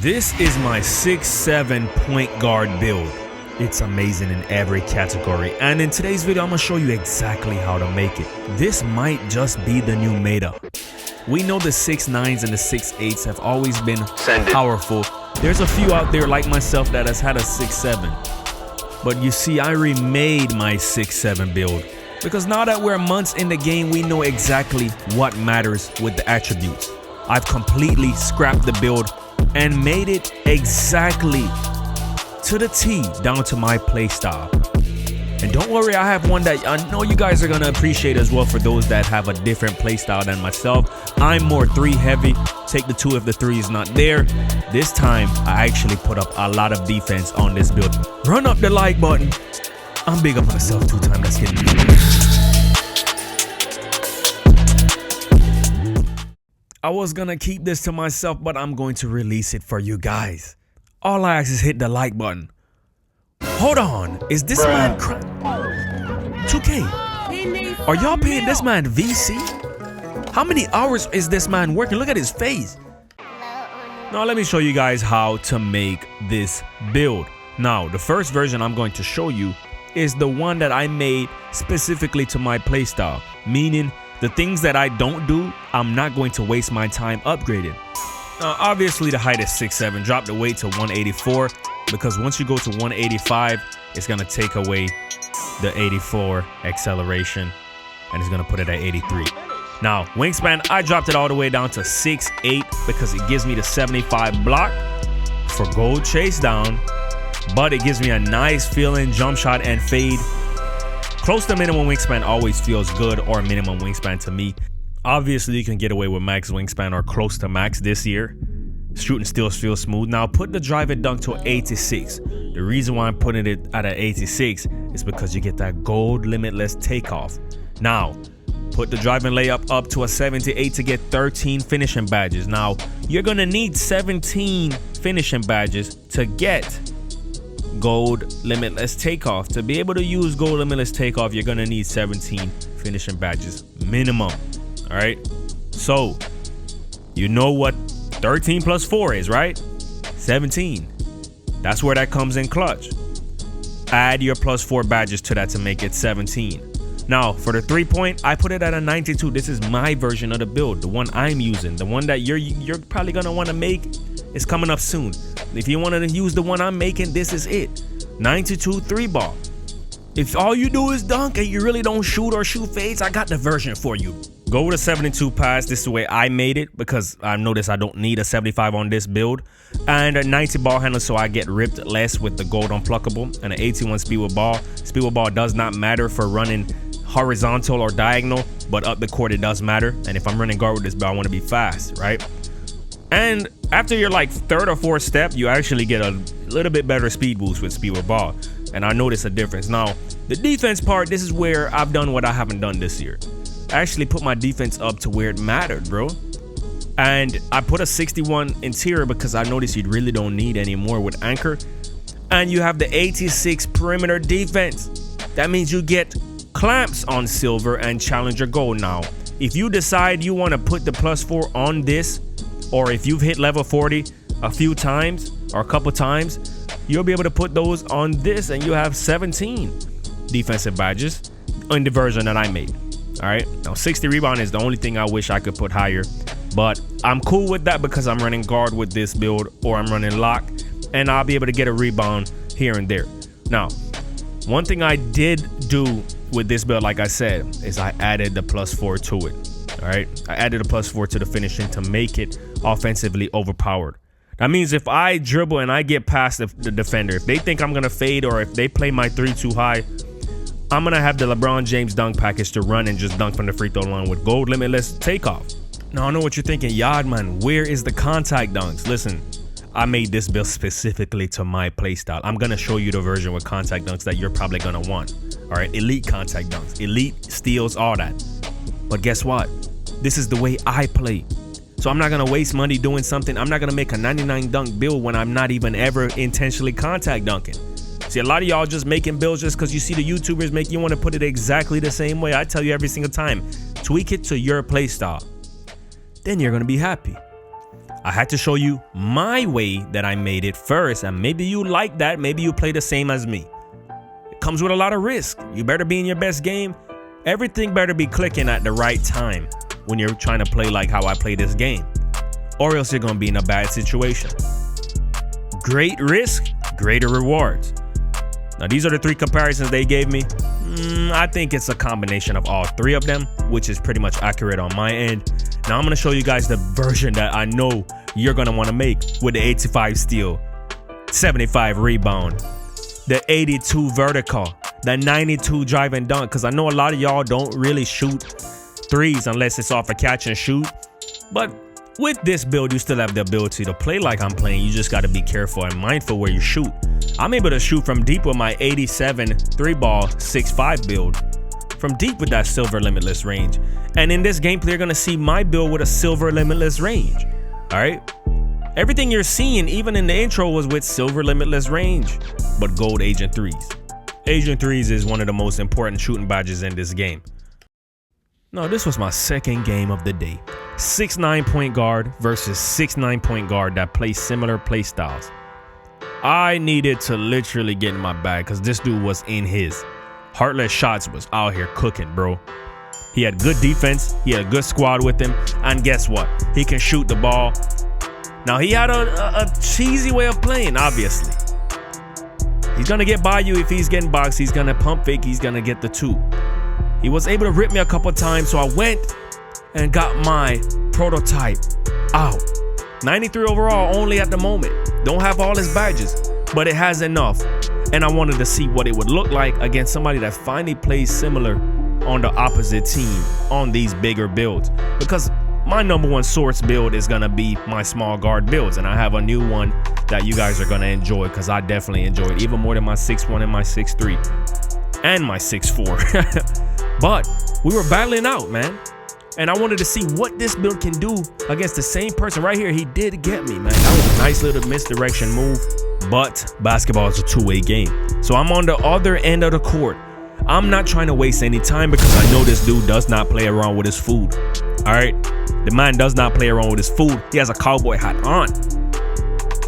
This is my 6'7" point guard build. It's amazing in every category, and in today's video I'm gonna show you exactly how to make it. This might just be the new meta. We know the 6'9s and the 6'8s have always been powerful. There's a few out there like myself that has had a 6'7", but you see, I remade my 6'7" build because now that we're months in the game, we know exactly what matters with the attributes. I've completely scrapped the build and made it exactly to the T, down to my playstyle. And don't worry, I have one that I know you guys are gonna appreciate as well. For those that have a different playstyle than myself, I'm more 3 heavy. Take the 2 if the 3 is not there. This time I actually put up a lot of defense on this build. Run up the like button. I'm big up on myself 2 times. Let's get it. I was gonna keep this to myself, but I'm going to release it for you guys. All I ask is hit the like button. Hold on, is this man 2K? Are y'all paying this man VC? How many hours is this man working? Look at his face. Now let me show you guys how to make this build. Now the first version I'm going to show you is the one that I made specifically to my playstyle, meaning the things that I don't do, I'm not going to waste my time upgrading. Obviously the height is 6'7", drop the weight to 184, because once you go to 185, it's gonna take away the 84 acceleration and it's gonna put it at 83. Now wingspan, I dropped it all the way down to 6'8" because it gives me the 75 block for gold chase down, but it gives me a nice feeling jump shot and fade. Close to minimum wingspan always feels good, or minimum wingspan to me. Obviously you can get away with max wingspan or close to max this year. Shooting still feels smooth. Now put the drive and dunk to 86. The reason why I'm putting it at an 86 is because you get that gold limitless takeoff. Now put the drive and layup up to a 78 to get 13 finishing badges. Now you're gonna need 17 finishing badges to get gold limitless takeoff. To be able to use gold limitless takeoff, you're gonna need 17 finishing badges minimum. All right, so you know what 13 plus 4 is, right? 17. That's where that comes in clutch. Add your plus 4 badges to that to make it 17. Now for the 3-point, I put it at a 92. This is my version of the build, the one I'm using. The one that you're probably gonna want to make is coming up soon. If you wanted to use the one I'm making, this is it. 92 3-ball. If all you do is dunk and you really don't shoot or shoot fades, I got the version for you. Go with a 72 pass. This is the way I made it because I noticed I don't need a 75 on this build. And a 90 ball handle so I get ripped less with the gold unpluckable. And an 81 speed with ball. Speed with ball does not matter for running horizontal or diagonal, but up the court it does matter. And if I'm running guard with this build, I want to be fast, right? And after your like 3rd or 4th step, you actually get a little bit better speed boost with speed with ball. And I noticed a difference. Now, the defense part, this is where I've done what I haven't done this year. I actually put my defense up to where it mattered, bro. And I put a 61 interior because I noticed you really don't need any more with anchor. And you have the 86 perimeter defense. That means you get clamps on silver and challenger gold. Now, if you decide you want to put the plus 4 on this, or if you've hit level 40 a few times or a couple times, you'll be able to put those on this and you have 17 defensive badges in the version that I made. All right, now 60 rebound is the only thing I wish I could put higher, but I'm cool with that because I'm running guard with this build, or I'm running lock, and I'll be able to get a rebound here and there. Now, one thing I did do with this build, like I said, is I added the plus 4 to it. All right, I added a plus 4 to the finishing to make it offensively overpowered. That means if I dribble and I get past the defender, if they think I'm gonna fade or if they play my 3 too high, I'm gonna have the LeBron James dunk package to run and just dunk from the free throw line with gold limitless takeoff. Now I know what you're thinking, Yad man, where is the contact dunks? Listen, I made this build specifically to my playstyle. I'm gonna show you the version with contact dunks that you're probably gonna want. All right, elite contact dunks, elite steals, all that. But guess what? This is the way I play. So I'm not gonna waste money doing something. I'm not gonna make a 99 dunk build when I'm not even ever intentionally contact dunking. See, a lot of y'all just making builds just because you see the YouTubers make, you want to put it exactly the same way. I tell you every single time, tweak it to your play style. Then you're going to be happy. I had to show you my way that I made it first, and maybe you like that, maybe you play the same as me. It comes with a lot of risk. You better be in your best game. Everything better be clicking at the right time when you're trying to play like how I play this game, or else you're gonna be in a bad situation. Great risk, greater rewards. Now these are the 3 comparisons they gave me. I think it's a combination of all 3 of them, which is pretty much accurate on my end. Now I'm gonna show you guys the version that I know you're gonna wanna make with the 85 steal, 75 rebound, the 82 vertical, the 92 drive and dunk, because I know a lot of y'all don't really shoot threes unless it's off a catch and shoot. But with this build, you still have the ability to play like I'm playing. You just got to be careful and mindful where you shoot. I'm able to shoot from deep with my 87 3-ball 6'5 build, from deep with that silver limitless range. And in this gameplay, you're going to see my build with a silver limitless range. All right. Everything you're seeing, even in the intro, was with silver limitless range, but gold Agent 3s. Agent 3s is one of the most important shooting badges in this game. Now, this was my second game of the day. 6'9 point guard versus 6'9 point guard that play similar play styles. I needed to literally get in my bag because this dude was in his. Heartless Shots was out here cooking, bro. He had good defense. He had a good squad with him. And guess what? He can shoot the ball. Now, he had a cheesy way of playing, obviously. He's going to get by you if he's getting boxed. He's going to pump fake. He's going to get the 2. He was able to rip me a couple times, so I went and got my prototype out. 93 overall only at the moment. Don't have all his badges, but it has enough. And I wanted to see what it would look like against somebody that finally plays similar on the opposite team on these bigger builds. Because my #1 source build is going to be my small guard builds. And I have a new one that you guys are going to enjoy, because I definitely enjoy it even more than my 6'1 and my 6'3 and my 6'4. But we were battling out, man. And I wanted to see what this build can do against the same person right here. He did get me, man. That was a nice little misdirection move. But basketball is a 2-way game. So I'm on the other end of the court. I'm not trying to waste any time because I know this dude does not play around with his food. All right? The man does not play around with his food. He has a cowboy hat on.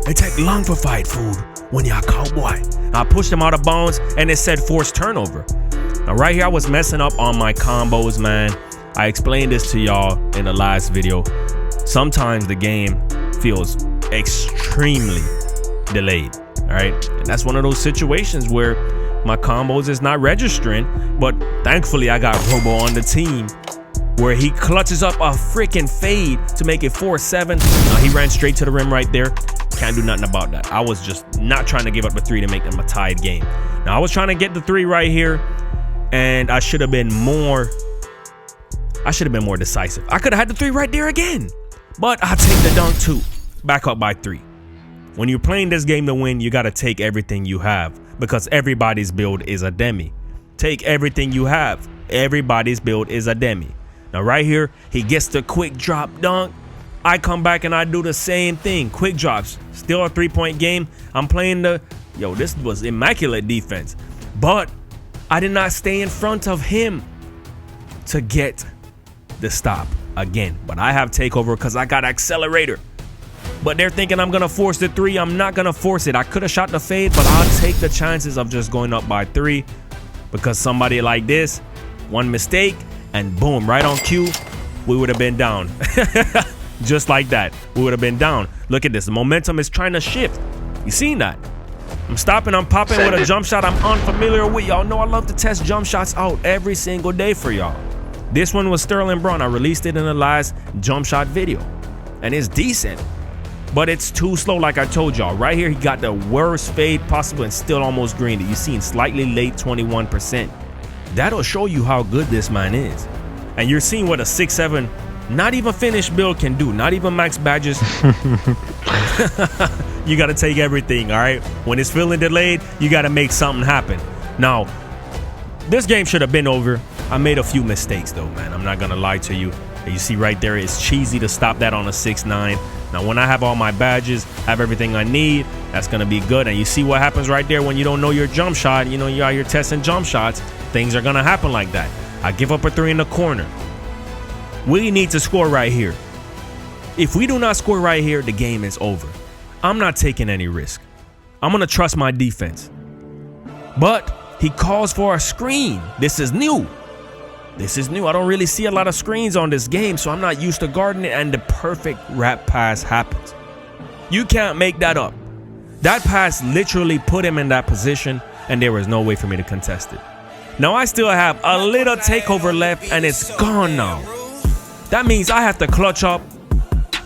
It take long for fight food when you're a cowboy. I pushed him out of bounds and it said forced turnover. Now right here, I was messing up on my combos, man. I explained this to y'all in the last video. Sometimes the game feels extremely delayed, all right? And that's one of those situations where my combos is not registering, but thankfully I got Robo on the team where he clutches up a freaking fade to make it 4-7. He ran straight to the rim right there. Can't do nothing about that. I was just not trying to give up the 3 to make them a tied game. Now I was trying to get the 3 right here, and I should have been more decisive. I could have had the 3 right there again, but I'll take the dunk too. Back up by 3. When you're playing this game to win, you got to take everything you have, because everybody's build is a demi. Take everything you have. Everybody's build is a demi. Now right here, he gets the quick drop dunk. I come back and I do the same thing. Quick drops. Still a 3-point game. I'm playing this was immaculate defense, but I did not stay in front of him to get the stop again. But I have takeover because I got accelerator. But they're thinking I'm going to force the 3. I'm not going to force it. I could have shot the fade, but I'll take the chances of just going up by 3, because somebody like this, one mistake, and boom, right on cue, we would have been down. Just like that, we would have been down. Look at this. The momentum is trying to shift. You seen that? I'm stopping, I'm popping with a jump shot I'm unfamiliar with. Y'all know I love to test jump shots out every single day for y'all. This one was Sterling Brown. I released it in the last jump shot video, and it's decent, but it's too slow. Like I told y'all, right here he got the worst fade possible and still almost greened it. You seen slightly late 21%. That'll show you how good this man is. And you're seeing what a 6'7", not even finished build can do. Not even max badges. You got to take everything, all right? When it's feeling delayed, you got to make something happen. Now, this game should have been over. I made a few mistakes though, man. I'm not going to lie to you. You see right there, it's cheesy to stop that on a 6'9". Now, when I have all my badges, have everything I need, that's going to be good. And you see what happens right there when you don't know your jump shot. You know, you're out here testing jump shots. Things are going to happen like that. I give up a 3 in the corner. We need to score right here. If we do not score right here, the game is over. I'm not taking any risk. I'm going to trust my defense. But he calls for a screen. This is new. This is new. I don't really see a lot of screens on this game, so I'm not used to guarding it, and the perfect wrap pass happens. You can't make that up. That pass literally put him in that position, and there was no way for me to contest it. Now I still have a little takeover left, and it's gone now. That means I have to clutch up.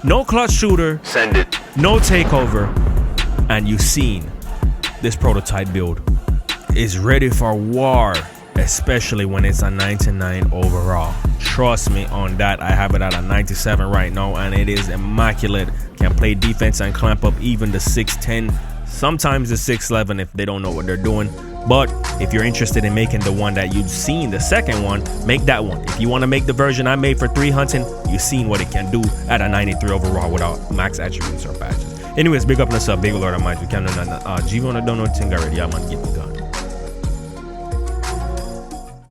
No clutch shooter. Send it. No takeover. And you've seen this prototype build is ready for war, especially when it's a 99 overall. Trust me on that. I have it at a 97 right now, and it is immaculate. Can play defense and clamp up even the 6'10", sometimes the 6'11" if they don't know what they're doing. But if you're interested in making the one that you've seen, the second one, make that one. If you want to make the version I made for 3 hunting, you've seen what it can do at a 93 overall without max attributes or badges. Anyways, big up on us, big lord of mine. We can't do nothing. G1 don't know thing already. I'm gonna get the gun.